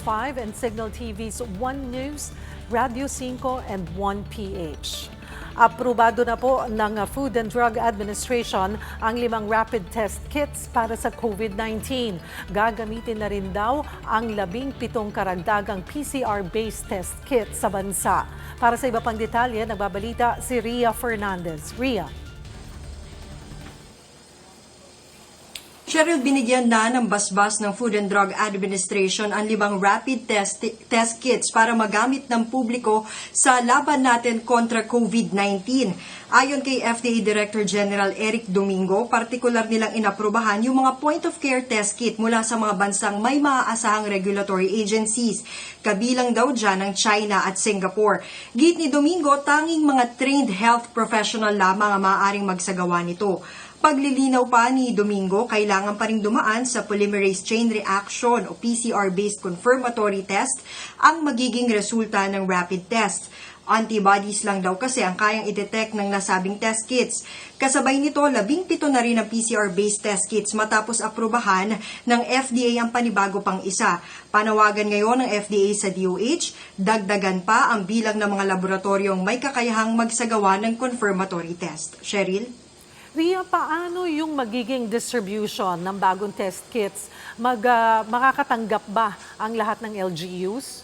5 and Signal TV's 1 News, Radio 5 and 1PH. Aprobado na po ng Food and Drug Administration ang 5 rapid test kits para sa COVID-19. Gagamitin na rin daw ang 17 karagdagang PCR-based test kits sa bansa. Para sa iba pang detalye, nagbabalita si Ria Fernandez. Ria. Cheryl, binigyan na ng basbas ng Food and Drug Administration ang 5 rapid test kits para magamit ng publiko sa laban natin kontra COVID-19. Ayon kay FDA Director General Eric Domingo, partikular nilang inaprubahan yung mga point-of-care test kit mula sa mga bansang may maaasahang regulatory agencies. Kabilang daw dyan ang China at Singapore. Git ni Domingo, tanging mga trained health professional lamang ang maaaring magsagawa nito. Paglilinaw pa ni Domingo, kailangan pa rin dumaan sa polymerase chain reaction o PCR-based confirmatory test ang magiging resulta ng rapid test. Antibodies lang daw kasi ang kayang i-detect ng nasabing test kits. Kasabay nito, 17 na rin ang PCR-based test kits matapos aprubahan ng FDA ang panibago pang isa. Panawagan ngayon ng FDA sa DOH, dagdagan pa ang bilang ng mga laboratoryong may kakayahang magsagawa ng confirmatory test. Cheryl? Ria, paano yung magiging distribution ng bagong test kits? Makakatanggap ba ang lahat ng LGUs?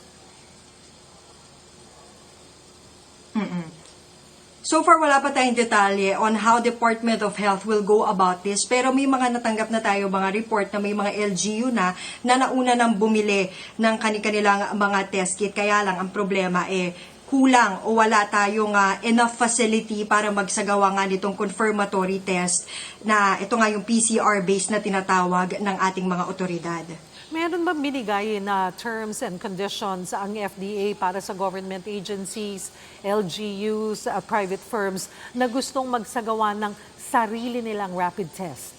So far, wala pa tayong detalye on how Department of Health will go about this. Pero may mga natanggap na tayo mga report na may mga LGU na nauna nang bumili ng kanilang mga test kit. Kaya lang ang problema kulang o wala tayong enough facility para magsagawa nga nitong confirmatory test na ito nga yung PCR-based na tinatawag ng ating mga otoridad. Meron ba binigay na terms and conditions ang FDA para sa government agencies, LGUs, private firms na gustong magsagawa ng sarili nilang rapid tests?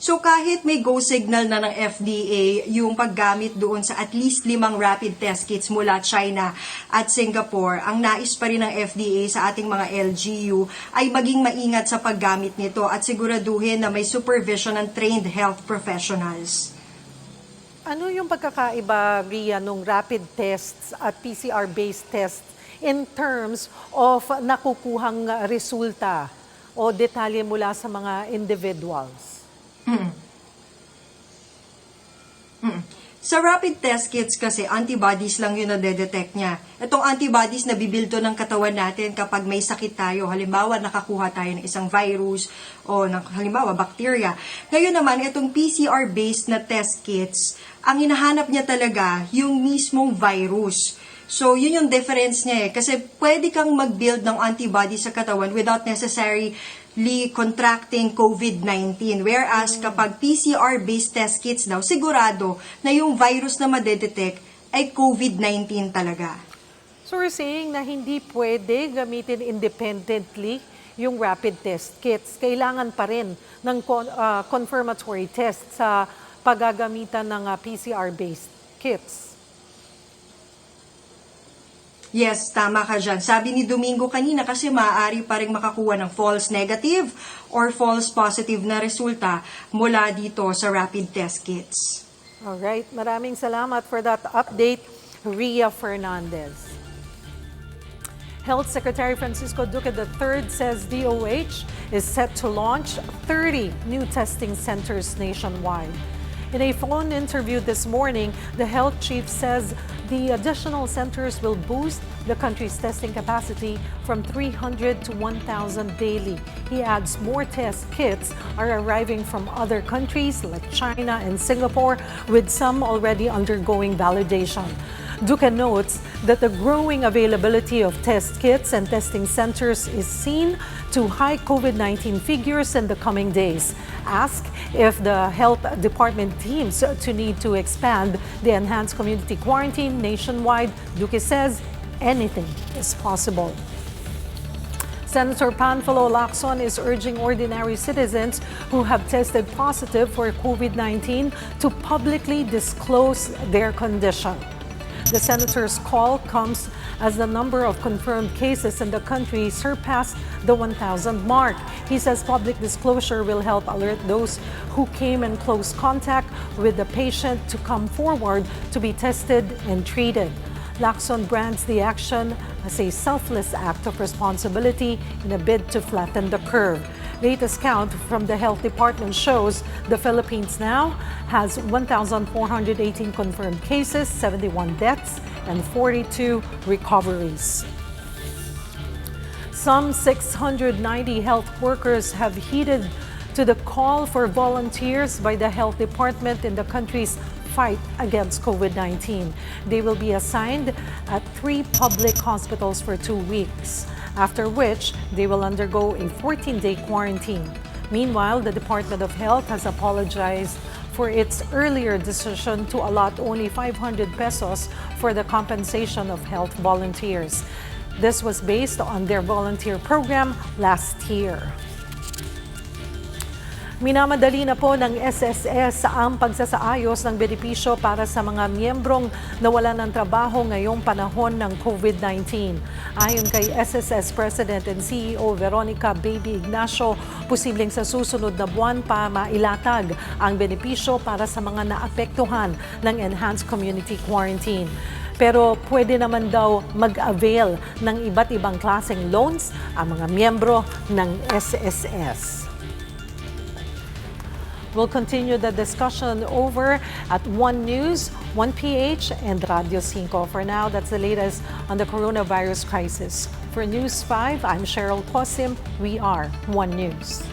So kahit may go signal na ng FDA yung paggamit doon sa at least 5 rapid test kits mula China at Singapore, ang nais pa rin ng FDA sa ating mga LGU ay maging maingat sa paggamit nito at siguraduhin na may supervision ng trained health professionals. Ano yung pagkakaiba, Ria, nung rapid tests at PCR-based tests in terms of nakukuhang resulta o detalye mula sa mga individuals? Sa rapid test kits kasi, antibodies lang yun na detect niya. Itong antibodies na bibildo ng katawan natin kapag may sakit tayo. Halimbawa, nakakuha tayo ng isang virus o halimbawa, bacteria. Ngayon naman, itong PCR-based na test kits, ang hinahanap niya talaga yung mismong virus. So, yun yung difference niya Kasi pwede kang mag-build ng antibodies sa katawan without necessarily contracting COVID-19. Whereas kapag PCR-based test kits daw, sigurado na yung virus na madedetect ay COVID-19 talaga. So we're saying na hindi pwede gamitin independently yung rapid test kits. Kailangan pa rin ng confirmatory test sa paggagamitan ng PCR-based kits. Yes, tama ka dyan. Sabi ni Domingo kanina kasi maaari pa rin makakuha ng false negative or false positive na resulta mula dito sa rapid test kits. Alright, maraming salamat for that update, Ria Fernandez. Health Secretary Francisco Duque III says DOH is set to launch 30 new testing centers nationwide. In a phone interview this morning, the health chief says the additional centers will boost the country's testing capacity from 300 to 1,000 daily. He adds more test kits are arriving from other countries like China and Singapore, with some already undergoing validation. Duque notes that the growing availability of test kits and testing centers is seen to high COVID-19 figures in the coming days. Asked if the health department teams to need to expand the enhanced community quarantine nationwide, Duque says anything is possible. Senator Panfilo Lacson is urging ordinary citizens who have tested positive for COVID-19 to publicly disclose their condition. The senator's call comes as the number of confirmed cases in the country surpassed the 1,000 mark. He says public disclosure will help alert those who came in close contact with the patient to come forward to be tested and treated. Lacson brands the action as a selfless act of responsibility in a bid to flatten the curve. Latest count from the Health Department shows the Philippines now has 1,418 confirmed cases, 71 deaths, and 42 recoveries. Some 690 health workers have heeded to the call for volunteers by the Health Department in the country's fight against COVID-19. They will be assigned at 3 public hospitals for 2 weeks, after which they will undergo a 14-day quarantine. Meanwhile, the Department of Health has apologized for its earlier decision to allot only 500 pesos for the compensation of health volunteers. This was based on their volunteer program last year. Minamadali na po ng SSS ang pagsasaayos ng benepisyo para sa mga miyembrong nawalan ng trabaho ngayong panahon ng COVID-19. Ayon kay SSS President and CEO Veronica Baby Ignacio, posibleng sa susunod na buwan pa mailatag ang benepisyo para sa mga naapektuhan ng enhanced community quarantine. Pero pwede naman daw mag-avail ng iba't ibang klaseng loans ang mga miyembro ng SSS. We'll continue the discussion over at One News, 1PH, and Radio 5. For now, that's the latest on the coronavirus crisis. For News 5, I'm Cheryl Cosim. We are One News.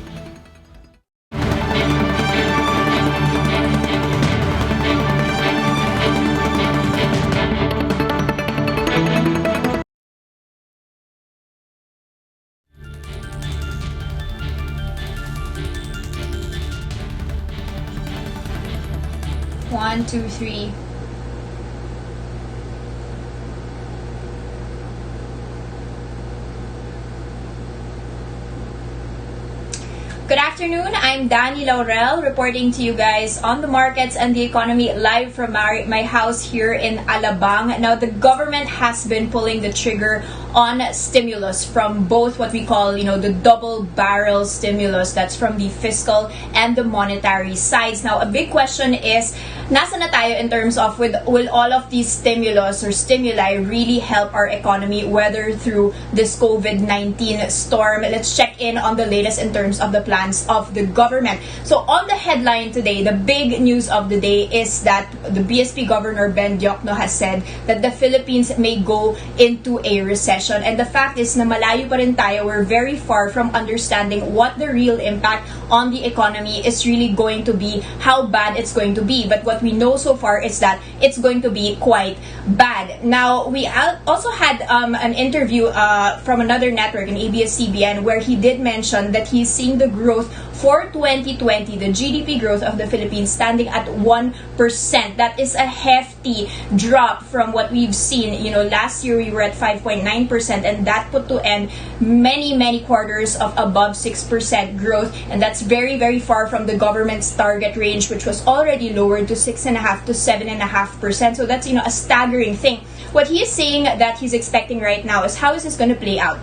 One, two, three. Good afternoon, I'm Danny Laurel reporting to you guys on the markets and the economy live from my house here in Alabang. Now, the government has been pulling the trigger on stimulus from both what we call, the double barrel stimulus, that's from the fiscal and the monetary sides. Now, a big question is, nasa na tayo in terms of will all of these stimulus or stimuli really help our economy weather through this COVID-19 storm? Let's check in on the latest in terms of the plans of the government. So on the headline today, the big news of the day is that the BSP Governor Ben Duque has said that the Philippines may go into a recession. And the fact is na malayo pa rin tayo, we're very far from understanding what the real impact on the economy is really going to be, how bad it's going to be. But what we know so far is that it's going to be quite bad. Now, we also had an interview from another network, an ABS-CBN, where he did mention that he's seeing the growth for 2020, the GDP growth of the Philippines standing at 1%. That is a hefty drop from what we've seen. Last year we were at 5.9%, and that put to end many quarters of above 6% growth, and that's very, very far from the government's target range, which was already lowered to 6.5% to 7.5%. So that's a staggering thing. What he is saying that he's expecting right now is, how is this going to play out?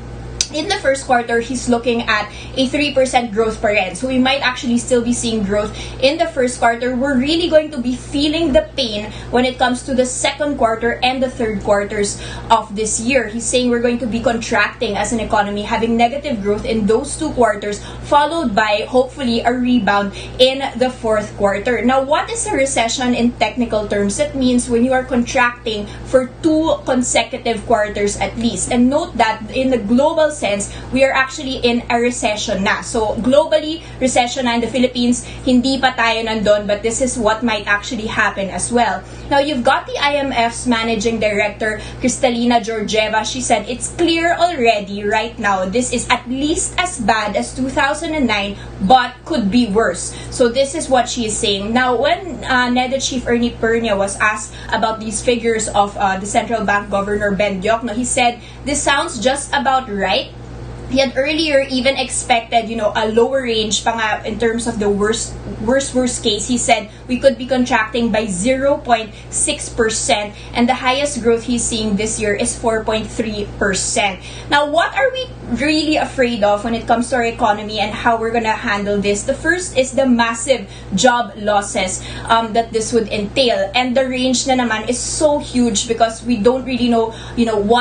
In the first quarter, he's looking at a 3% growth per yen. So we might actually still be seeing growth in the first quarter. We're really going to be feeling the pain when it comes to the second quarter and the third quarters of this year. He's saying we're going to be contracting as an economy, having negative growth in those 2 quarters, followed by hopefully a rebound in the fourth quarter. Now, what is a recession in technical terms? That means when you are contracting for 2 consecutive quarters at least. And note that in the global sense, we are actually in a recession na. So globally, recession na in the Philippines, hindi pa tayo nandun, but this is what might actually happen as well. Now, you've got the IMF's managing director, Kristalina Georgieva. She said it's clear already right now this is at least as bad as 2009, but could be worse. So this is what she is saying. Now, when NEDA Chief Ernie Pernia was asked about these figures of the Central Bank Governor Ben Duque, he said, this sounds just about right. He had earlier even expected, a lower range pa nga in terms of the worst case. He said we could be contracting by 0.6%, and the highest growth he's seeing this year is 4.3%. Now, what are we really afraid of when it comes to our economy and how we're gonna handle this? The first is the massive job losses that this would entail, and the range na naman is so huge because we don't really know,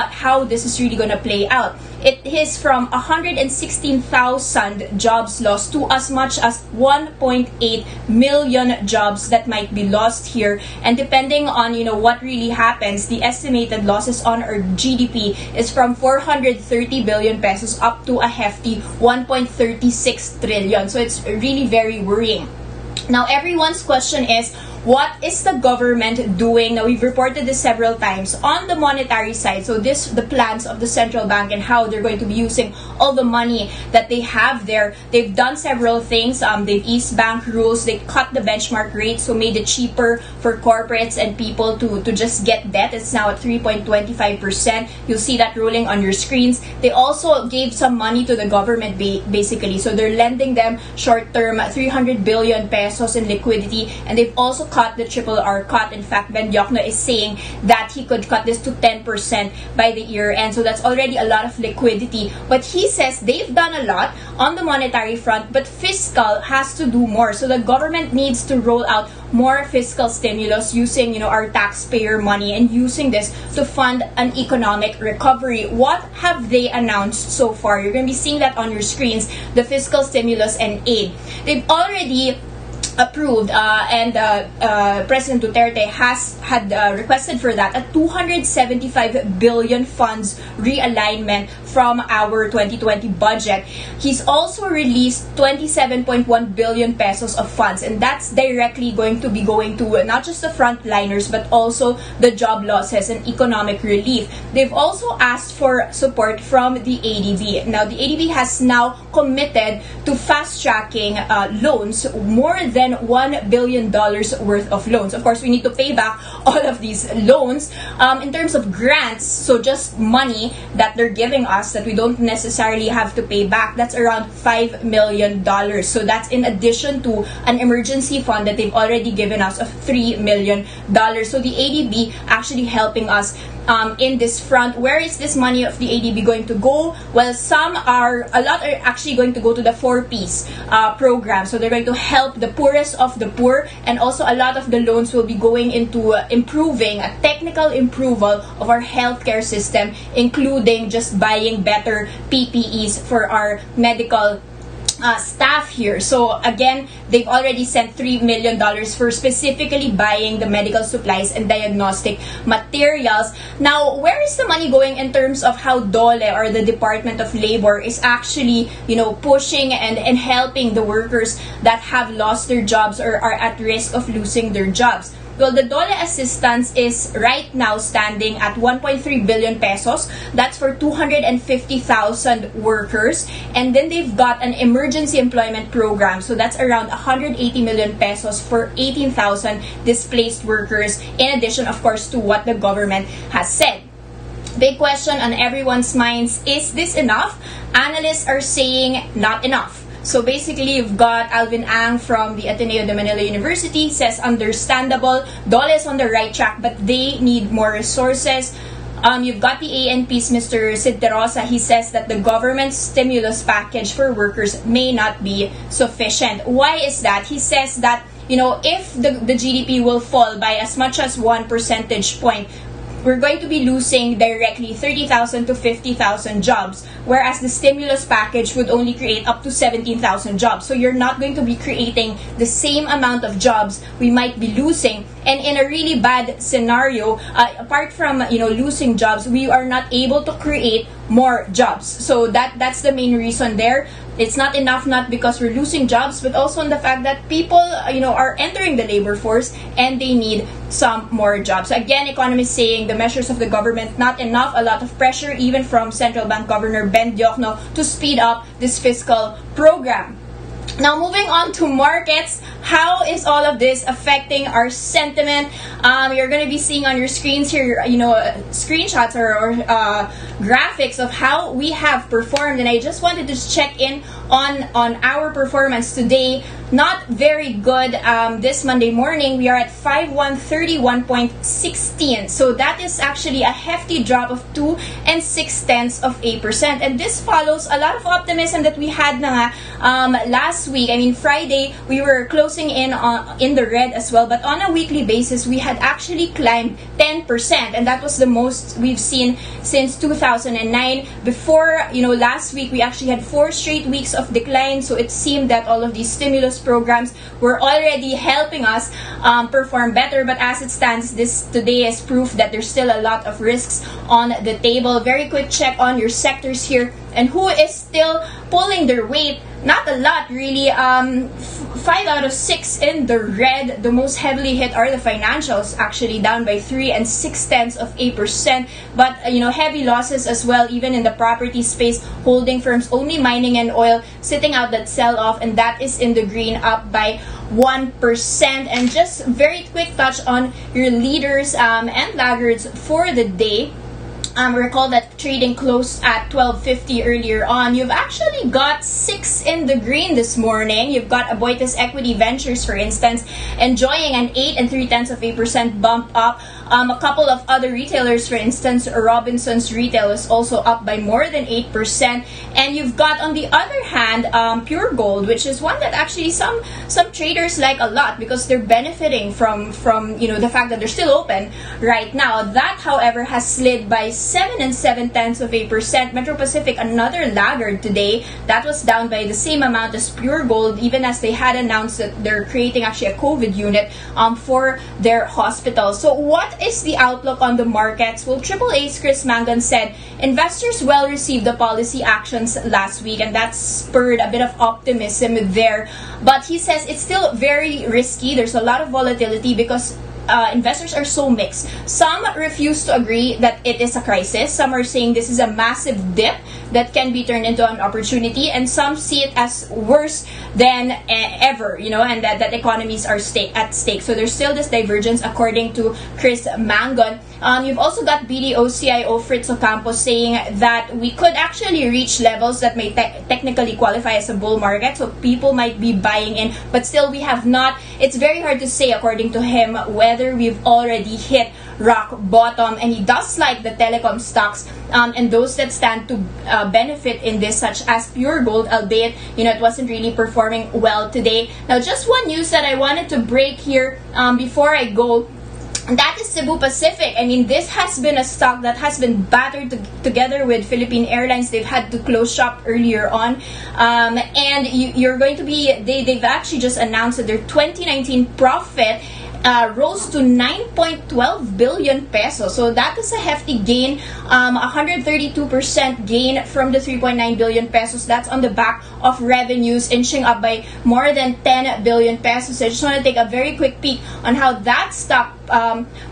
how this is really gonna play out. It is from 116,000 jobs lost to as much as 1.8 million jobs that might be lost here. And depending on, what really happens, the estimated losses on our GDP is from 430 billion pesos up to a hefty 1.36 trillion. So it's really very worrying. Now, everyone's question is, what is the government doing? Now, we've reported this several times on the monetary side. So the plans of the central bank and how they're going to be using all the money that they have there. They've done several things. They've eased bank rules. They cut the benchmark rate, so made it cheaper for corporates and people to just get debt. It's now at 3.25%. You'll see that rolling on your screens. They also gave some money to the government basically. So they're lending them short-term 300 billion pesos in liquidity, and they've also cut the triple R cut. In fact, Ben Diokno is saying that he could cut this to 10% by the year end. So that's already a lot of liquidity. But he says they've done a lot on the monetary front, but fiscal has to do more. So the government needs to roll out more fiscal stimulus using, our taxpayer money and using this to fund an economic recovery. What have they announced so far? You're going to be seeing that on your screens, the fiscal stimulus and aid. They've already approved and President Duterte had requested for that a 275 billion funds realignment from our 2020 budget. He's also released 27.1 billion pesos of funds, and that's directly going to be going to not just the frontliners but also the job losses and economic relief. They've also asked for support from the ADB. Now, the ADB has now committed to fast-tracking loans, more than $1 billion worth of loans. Of course, we need to pay back all of these loans. In terms of grants, so just money that they're giving us that we don't necessarily have to pay back, that's around $5 million. So that's in addition to an emergency fund that they've already given us of $3 million. So the ADB actually helping us in this front. Where is this money of the ADB going to go? Well, a lot are actually going to go to the 4Ps program. So they're going to help the poorest of the poor, and also a lot of the loans will be going into improving a technical approval of our healthcare system, including just buying better PPEs for our medical staff here. So again, they've already sent $3 million for specifically buying the medical supplies and diagnostic materials. Now, where is the money going in terms of how DOLE or the Department of Labor is actually, pushing and helping the workers that have lost their jobs or are at risk of losing their jobs? Well, the DOLE assistance is right now standing at 1.3 billion pesos. That's for 250,000 workers. And then they've got an emergency employment program. So that's around 180 million pesos for 18,000 displaced workers, in addition, of course, to what the government has said. Big question on everyone's minds, is this enough? Analysts are saying not enough. So basically, you've got Alvin Ang from the Ateneo de Manila University says, understandable, DOLE is on the right track, but they need more resources. You've got the ANP's Mr. Sid Terosa. He says that the government's stimulus package for workers may not be sufficient. Why is that? He says that, if the GDP will fall by as much as 1 percentage point, we're going to be losing directly 30,000 to 50,000 jobs, whereas the stimulus package would only create up to 17,000 jobs. So you're not going to be creating the same amount of jobs we might be losing. And in a really bad scenario, apart from losing jobs, we are not able to create more jobs. So that's the main reason there. It's not enough, not because we're losing jobs, but also on the fact that people, are entering the labor force and they need some more jobs. So again, economists saying the measures of the government not enough, a lot of pressure even from Central Bank Governor Ben Diokno to speed up this fiscal program. Now, moving on to markets, how is all of this affecting our sentiment? You're going to be seeing on your screens here, screenshots or graphics of how we have performed, and I just wanted to check in on our performance today. Not very good. This Monday morning, we are at 5131.16. So that is actually a hefty drop of 2 6/10%. And this follows a lot of optimism that we had na last week. I mean, Friday, we were closing in the red as well. But on a weekly basis, we had actually climbed 10%. And that was the most we've seen since 2009. Before, last week, we actually had 4 straight weeks of decline. So it seemed that all of these stimulus programs were already helping us perform better, but as it stands, this today is proof that there's still a lot of risks on the table. Very quick check on your sectors here and who is still pulling their weight. Not a lot, really. 5 out of 6 in the red. The most heavily hit are the financials, actually down by 3 6/10%. But heavy losses as well, even in the property space. Holding firms, only mining and oil sitting out that sell-off, and that is in the green, up by 1%. And just very quick touch on your leaders and laggards for the day. Recall that trading closed at 12.50 earlier on. You've actually got 6 in the green this morning. You've got Aboitiz Equity Ventures, for instance, enjoying an 8 3/10% bump up. A couple of other retailers, for instance, Robinson's Retail is also up by more than 8%. And you've got, on the other hand, Pure Gold, which is one that actually some traders like a lot because they're benefiting from the fact that they're still open right now. That, however, has slid by 7 7/10%. Metro Pacific, another laggard today, that was down by the same amount as Pure Gold, even as they had announced that they're creating actually a COVID unit for their hospital. So what is the outlook on the markets? Well, AAA's Chris Mangan said investors well received the policy actions last week, and that spurred a bit of optimism there. But he says it's still very risky. There's a lot of volatility because investors are so mixed. Some refuse to agree that it is a crisis. Some are saying this is a massive dip that can be turned into an opportunity, and some see it as worse than ever, and that economies are at stake. So there's still this divergence according to Chris Mangon. You've also got BDO CIO Fritz Ocampo saying that we could actually reach levels that may technically qualify as a bull market, so people might be buying in, but still we have not. It's very hard to say, according to him, whether we've already hit rock bottom, and he does like the telecom stocks and those that stand to benefit in this, such as Pure Gold, albeit it wasn't really performing well today. Now, just one news that I wanted to break here before I go. That is Cebu Pacific. I mean, this has been a stock that has been battered together with Philippine Airlines. They've had to close shop earlier on. And you're going to be, they've actually just announced that their 2019 profit rose to 9.12 billion pesos. So that is a hefty gain, 132% gain from the 3.9 billion pesos. That's on the back of revenues inching up by more than 10 billion pesos. I just want to take a very quick peek on how that stock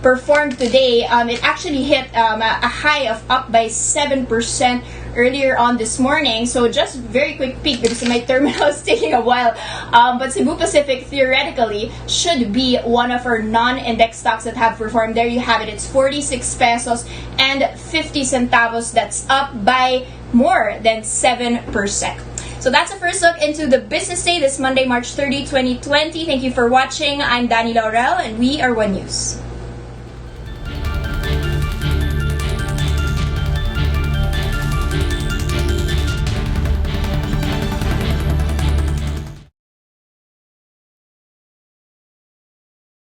performed today. It actually hit a high of up by 7% earlier on this morning. So just very quick peek because my terminal is taking a while. But Cebu Pacific theoretically should be one of our non-index stocks that have performed. There you have it. It's 46 pesos and 50 centavos. That's up by more than 7%. So that's the first look into the business day this Monday, March 30, 2020. Thank you for watching. I'm Danny Laurel, and we are One News.